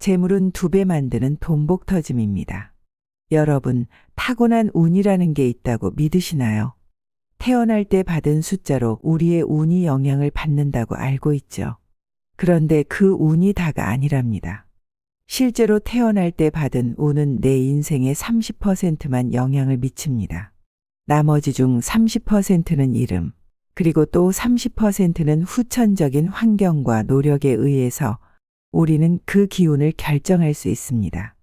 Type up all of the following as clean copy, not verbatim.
재물은 2배 만드는 돈복 터짐입니다. 여러분, 타고난 운이라는 게 있다고 믿으시나요? 태어날 때 받은 숫자로 우리의 운이 영향을 받는다고 알고 있죠. 그런데 그 운이 다가 아니랍니다. 실제로 태어날 때 받은 운은 내 인생의 30%만 영향을 미칩니다. 나머지 중 30%는 이름, 그리고 또 30%는 후천적인 환경과 노력에 의해서 우리는 그 기운을 결정할 수 있습니다.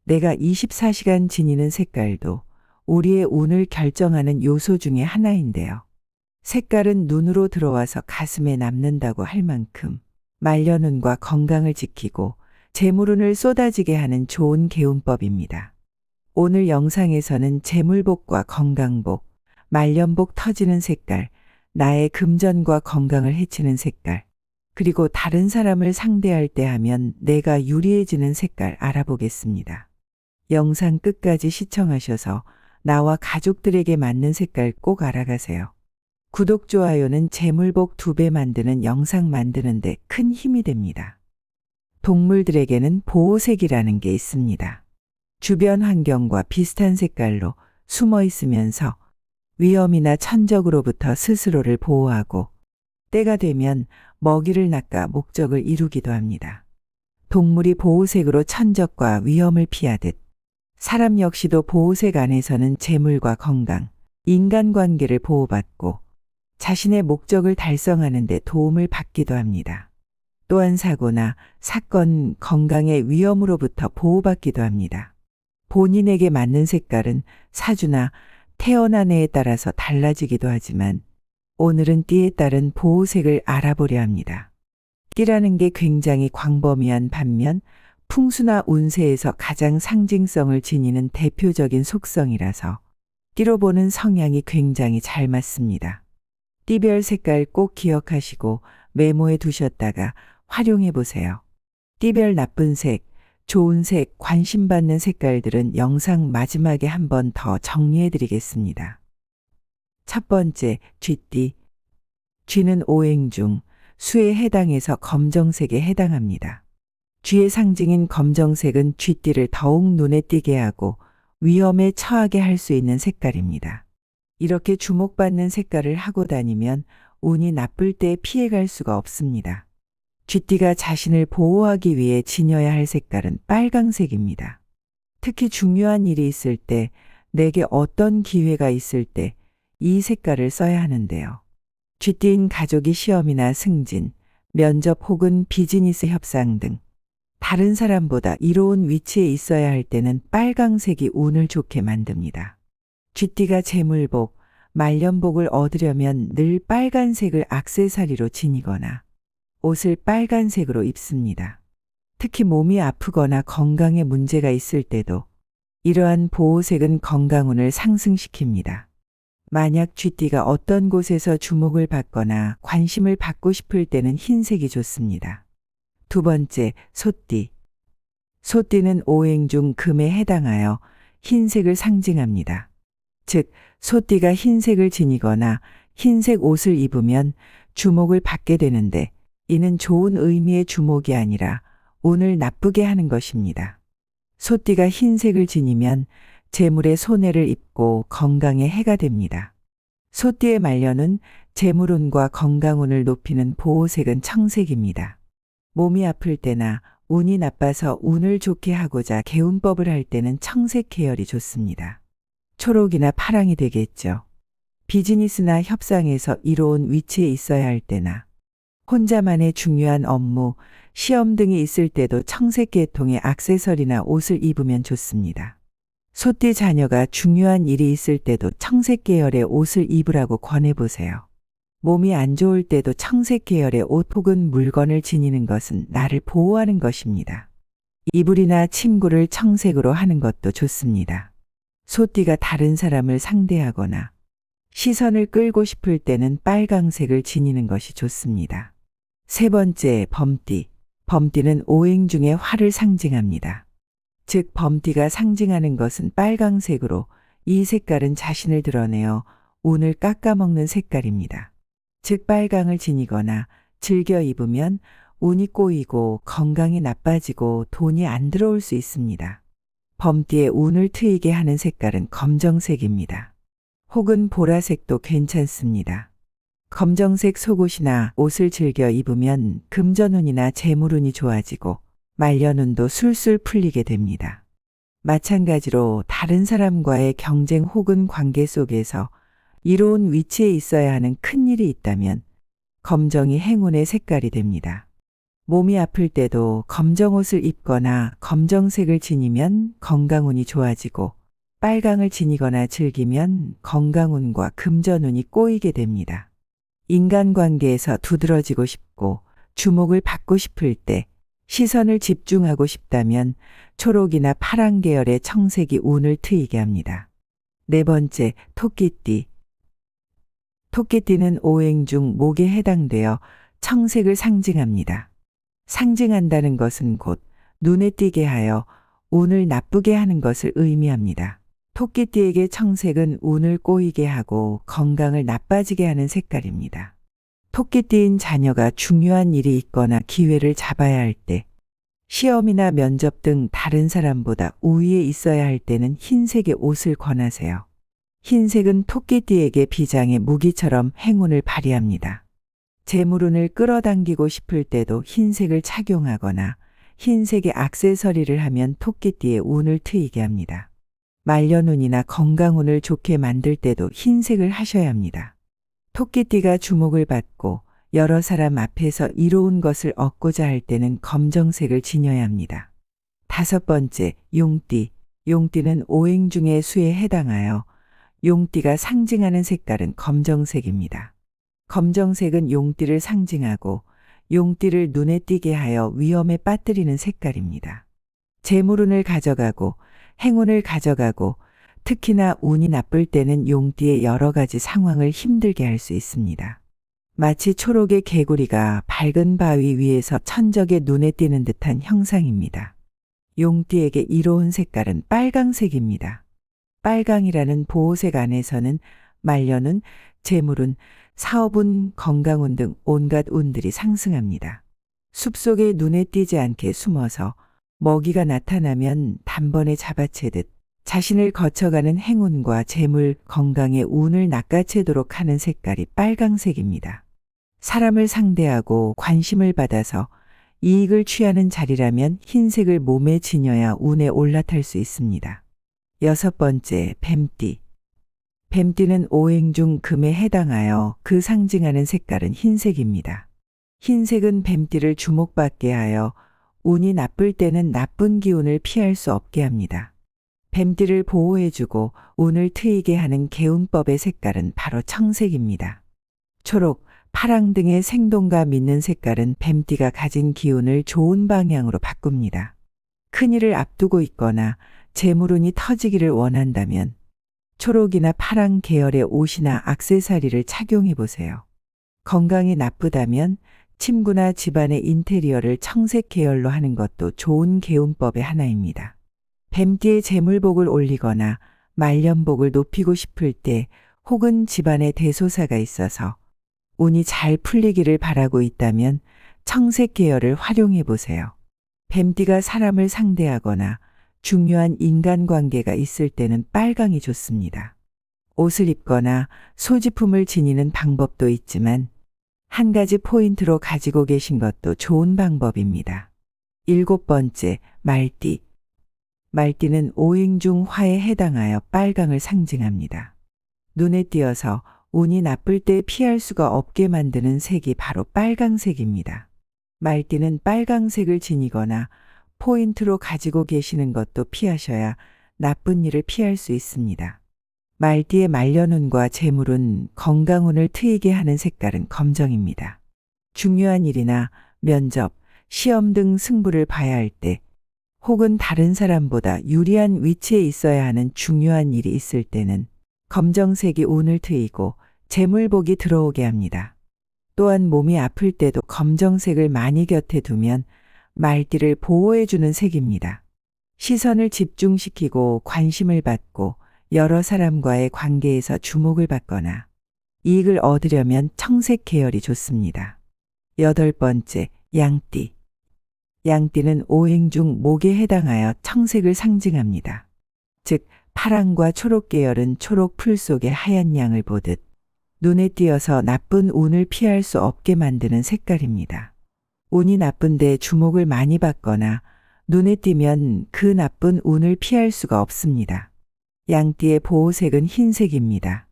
내가 24시간 지니는 색깔도 우리의 운을 결정하는 요소 중에 하나인데요. 색깔은 눈으로 들어와서 가슴에 남는다고 할 만큼 말년운과 건강을 지키고 재물운을 쏟아지게 하는 좋은 개운법입니다. 오늘 영상에서는 재물복과 건강복, 말년복 터지는 색깔, 나의 금전과 건강을 해치는 색깔, 그리고 다른 사람을 상대할 때 하면 내가 유리해지는 색깔 알아보겠습니다. 영상 끝까지 시청하셔서 나와 가족들에게 맞는 색깔 꼭 알아가세요. 구독, 좋아요는 재물복 2배 만드는 영상 만드는데 큰 힘이 됩니다. 동물들에게는 보호색이라는 게 있습니다. 주변 환경과 비슷한 색깔로 숨어 있으면서 위험이나 천적으로부터 스스로를 보호하고 때가 되면 먹이를 낚아 목적을 이루기도 합니다. 동물이 보호색으로 천적과 위험을 피하듯 사람 역시도 보호색 안에서는 재물과 건강, 인간관계를 보호받고 자신의 목적을 달성하는 데 도움을 받기도 합니다. 또한 사고나 사건, 건강의 위험으로부터 보호받기도 합니다. 본인에게 맞는 색깔은 사주나 태어난 해에 따라서 달라지기도 하지만 오늘은 띠에 따른 보호색을 알아보려 합니다. 띠라는 게 굉장히 광범위한 반면 풍수나 운세에서 가장 상징성을 지니는 대표적인 속성이라서 띠로 보는 성향이 굉장히 잘 맞습니다. 띠별 색깔 꼭 기억하시고 메모해 두셨다가 활용해 보세요. 띠별 나쁜 색, 좋은 색, 관심받는 색깔들은 영상 마지막에 한 번 더 정리해 드리겠습니다. 첫 번째, 쥐띠. 쥐는 오행 중 수에 해당해서 검정색에 해당합니다. 쥐의 상징인 검정색은 쥐띠를 더욱 눈에 띄게 하고 위험에 처하게 할 수 있는 색깔입니다. 이렇게 주목받는 색깔을 하고 다니면 운이 나쁠 때 피해갈 수가 없습니다. 쥐띠가 자신을 보호하기 위해 지녀야 할 색깔은 빨강색입니다. 특히 중요한 일이 있을 때, 내게 어떤 기회가 있을 때 이 색깔을 써야 하는데요. 쥐띠인 가족이 시험이나 승진, 면접 혹은 비즈니스 협상 등 다른 사람보다 이로운 위치에 있어야 할 때는 빨강색이 운을 좋게 만듭니다. 쥐띠가 재물복, 말년복을 얻으려면 늘 빨간색을 액세서리로 지니거나 옷을 빨간색으로 입습니다. 특히 몸이 아프거나 건강에 문제가 있을 때도 이러한 보호색은 건강운을 상승시킵니다. 만약 쥐띠가 어떤 곳에서 주목을 받거나 관심을 받고 싶을 때는 흰색이 좋습니다. 두 번째, 소띠. 소띠는 오행 중 금에 해당하여 흰색을 상징합니다. 즉, 소띠가 흰색을 지니거나 흰색 옷을 입으면 주목을 받게 되는데 이는 좋은 의미의 주목이 아니라 운을 나쁘게 하는 것입니다. 소띠가 흰색을 지니면 재물에 손해를 입고 건강에 해가 됩니다. 소띠의 말년은 재물운과 건강운을 높이는 보호색은 청색입니다. 몸이 아플 때나 운이 나빠서 운을 좋게 하고자 개운법을 할 때는 청색 계열이 좋습니다. 초록이나 파랑이 되겠죠. 비즈니스나 협상에서 이로운 위치에 있어야 할 때나 혼자만의 중요한 업무, 시험 등이 있을 때도 청색 계통의 액세서리나 옷을 입으면 좋습니다. 소띠 자녀가 중요한 일이 있을 때도 청색 계열의 옷을 입으라고 권해보세요. 몸이 안 좋을 때도 청색 계열의 옷 혹은 물건을 지니는 것은 나를 보호하는 것입니다. 이불이나 침구를 청색으로 하는 것도 좋습니다. 소띠가 다른 사람을 상대하거나 시선을 끌고 싶을 때는 빨강색을 지니는 것이 좋습니다. 세 번째, 범띠. 범띠는 오행 중에 화를 상징합니다. 즉, 범띠가 상징하는 것은 빨강색으로 이 색깔은 자신을 드러내어 운을 깎아먹는 색깔입니다. 즉, 빨강을 지니거나 즐겨 입으면 운이 꼬이고 건강이 나빠지고 돈이 안 들어올 수 있습니다. 범띠에 운을 트이게 하는 색깔은 검정색입니다. 혹은 보라색도 괜찮습니다. 검정색 속옷이나 옷을 즐겨 입으면 금전운이나 재물운이 좋아지고 말년운도 술술 풀리게 됩니다. 마찬가지로 다른 사람과의 경쟁 혹은 관계 속에서 이로운 위치에 있어야 하는 큰일이 있다면 검정이 행운의 색깔이 됩니다. 몸이 아플 때도 검정 옷을 입거나 검정색을 지니면 건강운이 좋아지고 빨강을 지니거나 즐기면 건강운과 금전운이 꼬이게 됩니다. 인간관계에서 두드러지고 싶고 주목을 받고 싶을 때 시선을 집중하고 싶다면 초록이나 파란 계열의 청색이 운을 트이게 합니다. 네 번째, 토끼띠. 토끼띠는 오행 중 목에 해당되어 청색을 상징합니다. 상징한다는 것은 곧 눈에 띄게 하여 운을 나쁘게 하는 것을 의미합니다. 토끼띠에게 청색은 운을 꼬이게 하고 건강을 나빠지게 하는 색깔입니다. 토끼띠인 자녀가 중요한 일이 있거나 기회를 잡아야 할 때, 시험이나 면접 등 다른 사람보다 우위에 있어야 할 때는 흰색의 옷을 권하세요. 흰색은 토끼띠에게 비장의 무기처럼 행운을 발휘합니다. 재물운을 끌어당기고 싶을 때도 흰색을 착용하거나 흰색의 액세서리를 하면 토끼띠의 운을 트이게 합니다. 말년운이나 건강운을 좋게 만들 때도 흰색을 하셔야 합니다. 토끼띠가 주목을 받고 여러 사람 앞에서 이로운 것을 얻고자 할 때는 검정색을 지녀야 합니다. 다섯 번째, 용띠. 용띠는 오행 중의 수에 해당하여 용띠가 상징하는 색깔은 검정색입니다. 검정색은 용띠를 상징하고 용띠를 눈에 띄게 하여 위험에 빠뜨리는 색깔입니다. 재물운을 가져가고 행운을 가져가고 특히나 운이 나쁠 때는 용띠의 여러 가지 상황을 힘들게 할 수 있습니다. 마치 초록의 개구리가 밝은 바위 위에서 천적의 눈에 띄는 듯한 형상입니다. 용띠에게 이로운 색깔은 빨강색입니다. 빨강이라는 보호색 안에서는 말년운, 재물운, 사업운, 건강운 등 온갖 운들이 상승합니다. 숲속에 눈에 띄지 않게 숨어서 먹이가 나타나면 단번에 잡아채듯 자신을 거쳐가는 행운과 재물, 건강의 운을 낚아채도록 하는 색깔이 빨강색입니다. 사람을 상대하고 관심을 받아서 이익을 취하는 자리라면 흰색을 몸에 지녀야 운에 올라탈 수 있습니다. 여섯 번째, 뱀띠. 뱀띠는 오행 중 금에 해당하여 그 상징하는 색깔은 흰색입니다. 흰색은 뱀띠를 주목받게 하여 운이 나쁠 때는 나쁜 기운을 피할 수 없게 합니다. 뱀띠를 보호해주고 운을 트이게 하는 개운법의 색깔은 바로 청색입니다. 초록, 파랑 등의 생동감 있는 색깔은 뱀띠가 가진 기운을 좋은 방향으로 바꿉니다. 큰일을 앞두고 있거나 재물운이 터지기를 원한다면 초록이나 파랑 계열의 옷이나 액세서리를 착용해 보세요. 건강이 나쁘다면 침구나 집안의 인테리어를 청색 계열로 하는 것도 좋은 개운법의 하나입니다. 뱀띠의 재물복을 올리거나 말년복을 높이고 싶을 때 혹은 집안에 대소사가 있어서 운이 잘 풀리기를 바라고 있다면 청색 계열을 활용해 보세요. 뱀띠가 사람을 상대하거나 중요한 인간관계가 있을 때는 빨강이 좋습니다. 옷을 입거나 소지품을 지니는 방법도 있지만 한 가지 포인트로 가지고 계신 것도 좋은 방법입니다. 일곱 번째, 말띠. 말띠는 오행 중 화에 해당하여 빨강을 상징합니다. 눈에 띄어서 운이 나쁠 때 피할 수가 없게 만드는 색이 바로 빨강색입니다. 말띠는 빨강색을 지니거나 포인트로 가지고 계시는 것도 피하셔야 나쁜 일을 피할 수 있습니다. 말띠의 말년운과 재물운, 건강운을 트이게 하는 색깔은 검정입니다. 중요한 일이나 면접, 시험 등 승부를 봐야 할 때 혹은 다른 사람보다 유리한 위치에 있어야 하는 중요한 일이 있을 때는 검정색이 운을 트이고 재물복이 들어오게 합니다. 또한 몸이 아플 때도 검정색을 많이 곁에 두면 말띠를 보호해주는 색입니다. 시선을 집중시키고 관심을 받고 여러 사람과의 관계에서 주목을 받거나 이익을 얻으려면 청색 계열이 좋습니다. 여덟 번째, 양띠. 양띠는 오행 중 목에 해당하여 청색을 상징합니다. 즉 파랑과 초록 계열은 초록 풀 속의 하얀 양을 보듯 눈에 띄어서 나쁜 운을 피할 수 없게 만드는 색깔입니다. 운이 나쁜데 주목을 많이 받거나 눈에 띄면 그 나쁜 운을 피할 수가 없습니다. 양띠의 보호색은 흰색입니다.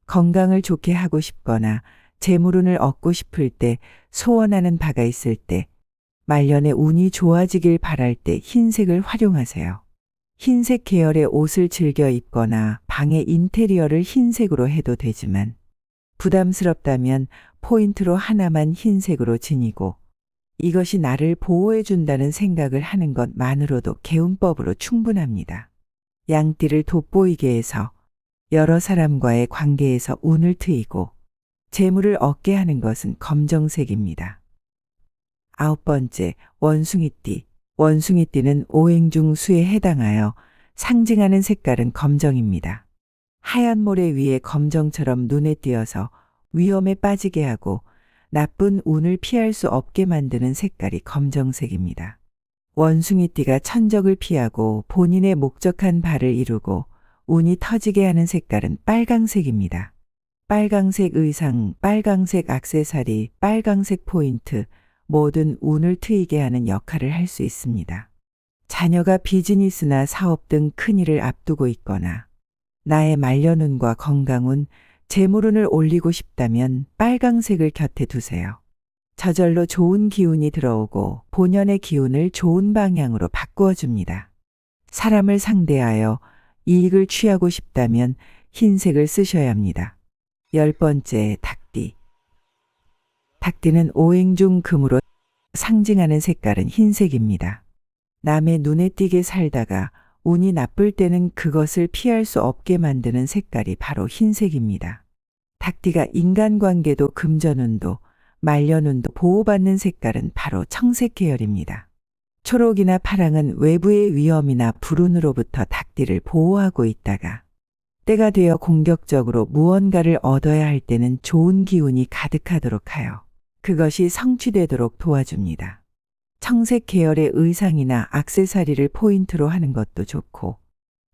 건강을 좋게 하고 싶거나 재물운을 얻고 싶을 때, 소원하는 바가 있을 때, 말년에 운이 좋아지길 바랄 때 흰색을 활용하세요. 흰색 계열의 옷을 즐겨 입거나 방의 인테리어를 흰색으로 해도 되지만 부담스럽다면 포인트로 하나만 흰색으로 지니고 이것이 나를 보호해 준다는 생각을 하는 것만으로도 개운법으로 충분합니다. 양띠를 돋보이게 해서 여러 사람과의 관계에서 운을 트이고 재물을 얻게 하는 것은 검정색입니다. 9번째, 원숭이띠. 원숭이띠는 오행 중 수에 해당하여 상징하는 색깔은 검정입니다. 하얀 모래 위에 검정처럼 눈에 띄어서 위험에 빠지게 하고 나쁜 운을 피할 수 없게 만드는 색깔이 검정색입니다. 원숭이띠가 천적을 피하고 본인의 목적한 바를 이루고 운이 터지게 하는 색깔은 빨강색입니다. 빨강색 의상, 빨강색 액세서리, 빨강색 포인트, 모든 운을 트이게 하는 역할을 할 수 있습니다. 자녀가 비즈니스나 사업 등 큰일을 앞두고 있거나 나의 말년운과 건강운, 재물운을 올리고 싶다면 빨강색을 곁에 두세요. 저절로 좋은 기운이 들어오고 본연의 기운을 좋은 방향으로 바꾸어 줍니다. 사람을 상대하여 이익을 취하고 싶다면 흰색을 쓰셔야 합니다. 10번째, 닭띠. 닭띠는 오행 중 금으로 상징하는 색깔은 흰색입니다. 남의 눈에 띄게 살다가 운이 나쁠 때는 그것을 피할 수 없게 만드는 색깔이 바로 흰색입니다. 닭띠가 인간관계도 금전운도 말년운도 보호받는 색깔은 바로 청색 계열입니다. 초록이나 파랑은 외부의 위험이나 불운으로부터 닭띠를 보호하고 있다가 때가 되어 공격적으로 무언가를 얻어야 할 때는 좋은 기운이 가득하도록 하여 그것이 성취되도록 도와줍니다. 청색 계열의 의상이나 액세서리를 포인트로 하는 것도 좋고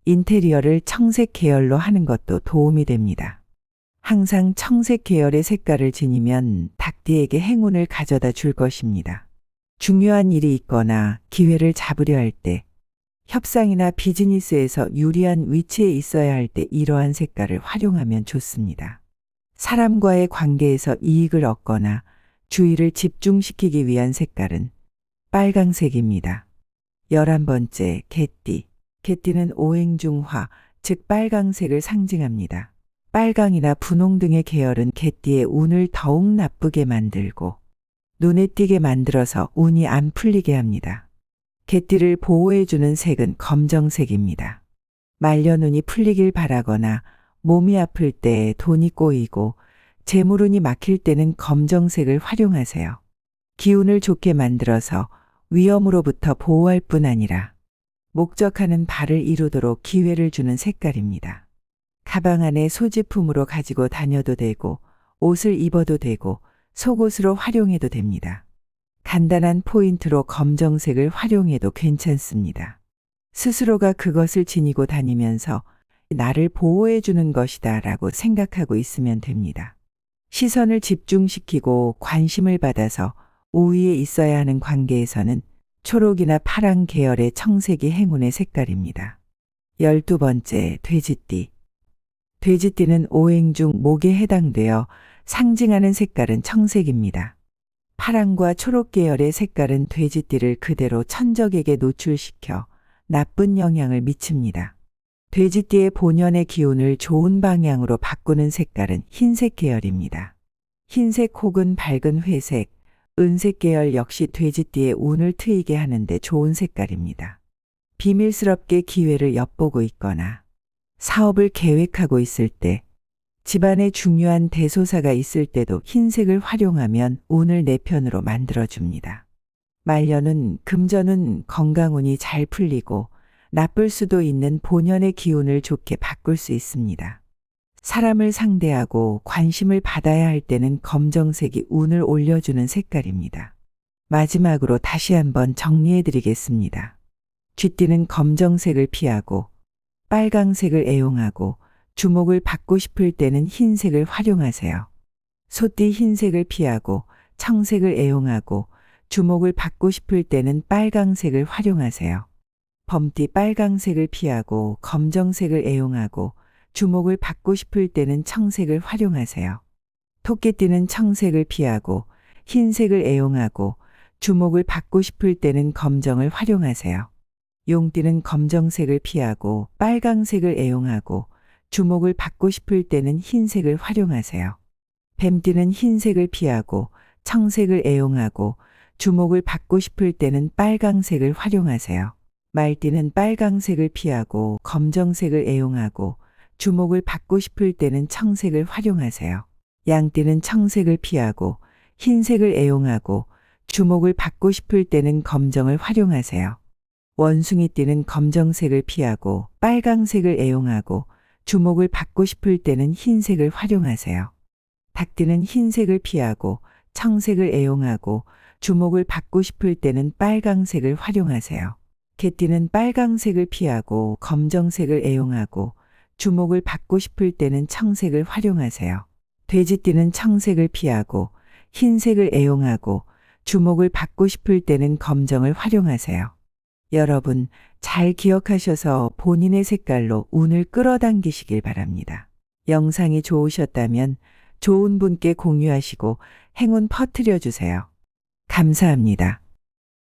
인테리어를 청색 계열로 하는 것도 도움이 됩니다. 항상 청색 계열의 색깔을 지니면 닭띠에게 행운을 가져다 줄 것입니다. 중요한 일이 있거나 기회를 잡으려 할 때, 협상이나 비즈니스에서 유리한 위치에 있어야 할 때 이러한 색깔을 활용하면 좋습니다. 사람과의 관계에서 이익을 얻거나 주의를 집중시키기 위한 색깔은 빨강색입니다. 11번째, 개띠. 개띠는 오행 중 화, 즉 빨강색을 상징합니다. 빨강이나 분홍 등의 계열은 개띠의 운을 더욱 나쁘게 만들고 눈에 띄게 만들어서 운이 안 풀리게 합니다. 개띠를 보호해주는 색은 검정색입니다. 말년운이 풀리길 바라거나 몸이 아플 때 돈이 꼬이고 재물운이 막힐 때는 검정색을 활용하세요. 기운을 좋게 만들어서 위험으로부터 보호할 뿐 아니라 목적하는 바를 이루도록 기회를 주는 색깔입니다. 가방 안에 소지품으로 가지고 다녀도 되고 옷을 입어도 되고 속옷으로 활용해도 됩니다. 간단한 포인트로 검정색을 활용해도 괜찮습니다. 스스로가 그것을 지니고 다니면서 나를 보호해 주는 것이다 라고 생각하고 있으면 됩니다. 시선을 집중시키고 관심을 받아서 우위에 있어야 하는 관계에서는 초록이나 파랑 계열의 청색이 행운의 색깔입니다. 12번째, 돼지띠. 돼지띠는 오행 중 목에 해당되어 상징하는 색깔은 청색입니다. 파랑과 초록 계열의 색깔은 돼지띠를 그대로 천적에게 노출시켜 나쁜 영향을 미칩니다. 돼지띠의 본연의 기운을 좋은 방향으로 바꾸는 색깔은 흰색 계열입니다. 흰색 혹은 밝은 회색, 은색 계열 역시 돼지띠의 운을 트이게 하는데 좋은 색깔입니다. 비밀스럽게 기회를 엿보고 있거나 사업을 계획하고 있을 때, 집안에 중요한 대소사가 있을 때도 흰색을 활용하면 운을 내 편으로 만들어줍니다. 말년은 금전운, 건강운이 잘 풀리고 나쁠 수도 있는 본연의 기운을 좋게 바꿀 수 있습니다. 사람을 상대하고 관심을 받아야 할 때는 검정색이 운을 올려주는 색깔입니다. 마지막으로 다시 한번 정리해 드리겠습니다. 쥐띠는 검정색을 피하고 빨강색을 애용하고 주목을 받고 싶을 때는 흰색을 활용하세요. 소띠 흰색을 피하고 청색을 애용하고 주목을 받고 싶을 때는 빨강색을 활용하세요. 범띠 빨강색을 피하고 검정색을 애용하고 주목을 받고 싶을 때는 청색을 활용하세요. 토끼띠는 청색을 피하고 흰색을 애용하고 주목을 받고 싶을 때는 검정을 활용하세요. 용띠는 검정색을 피하고 빨강색을 애용하고 주목을 받고 싶을 때는 흰색을 활용하세요. 뱀띠는 흰색을 피하고 청색을 애용하고 주목을 받고 싶을 때는 빨강색을 활용하세요. 말띠는 빨강색을 피하고 검정색을 애용하고 주목을 받고 싶을 때는 청색을 활용하세요. 양띠는 청색을 피하고 흰색을 애용하고 주목을 받고 싶을 때는 검정을 활용하세요. 원숭이띠는 검정색을 피하고 빨강색을 애용하고 주목을 받고 싶을 때는 흰색을 활용하세요. 닭띠는 흰색을 피하고 청색을 애용하고 주목을 받고 싶을 때는 빨강색을 활용하세요. 개띠는 빨강색을 피하고 검정색을 애용하고 주목을 받고 싶을 때는 청색을 활용하세요. 돼지띠는 청색을 피하고 흰색을 애용하고 주목을 받고 싶을 때는 검정을 활용하세요. 여러분, 잘 기억하셔서 본인의 색깔로 운을 끌어당기시길 바랍니다. 영상이 좋으셨다면 좋은 분께 공유하시고 행운 퍼뜨려 주세요. 감사합니다.